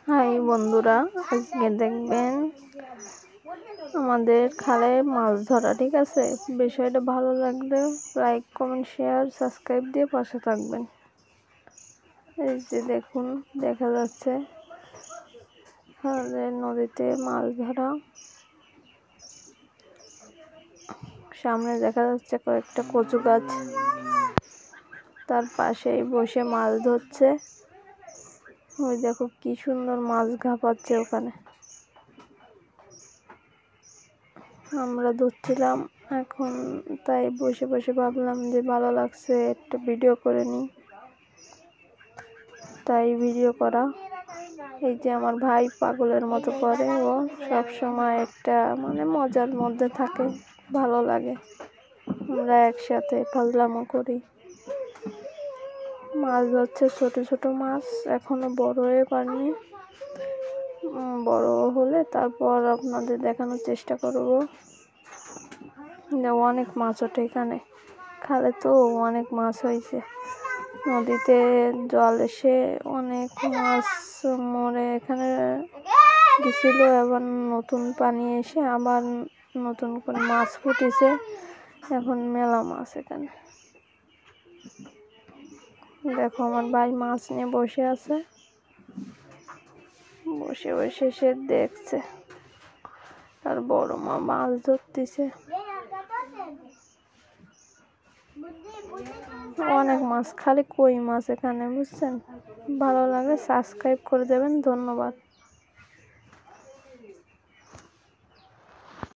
High বন্ধুরা, আজকে দেখবেন আমাদের খালে মাছ ধরা। ঠিক আছে, বিষয়টা ভালো লাগলে লাইক, কমেন্ট, শেয়ার, সাবস্ক্রাইব দিয়ে পাশে থাকবেন। এই যে দেখুন, দেখা যাচ্ছে খালের নদীতে মাছ ধরা। সামনে দেখা যাচ্ছে কয়েকটা কচু গাছ, তার পাশেই বসে মাছ ধরছে। ওই দেখো কি সুন্দর মাছ ঘাপাচ্ছে ওখানে। আমরা ধরছিলাম এখন, তাই বসে বসে ভাবলাম যে ভালো লাগছে একটা ভিডিও করে নিই, তাই ভিডিও করা। এই যে আমার ভাই পাগলের মতো করে, ও সব সময় একটা মজার মধ্যে থাকে, ভালো লাগে। আমরা একসাথে ফাজলামো করি। মাছ ধরছে, ছোট ছোট মাছ, এখনো বড় হয়ে পারেনি। বড় হলে তারপর আপনাদের দেখানোর চেষ্টা করব। অনেক মাছ ওঠে এখানে খালে, তো অনেক মাছ হয়েছে। নদীতে জল এসে অনেক মাছ মরে এখানে গেছিল, এবার নতুন পানি এসে আবার নতুন করে মাছ ফুটেছে। এখন মেলা মাছ এখানে। দেখো আমার ভাই মাছ নিয়ে বসে আছে, বসে বসে সে দেখছে, আর বড় মা মাছ ধরতেছে। অনেক মাছ, খালি কই মাছ এখানে, বুঝছেন? ভালো লাগে সাবস্ক্রাইব করে দেবেন, ধন্যবাদ।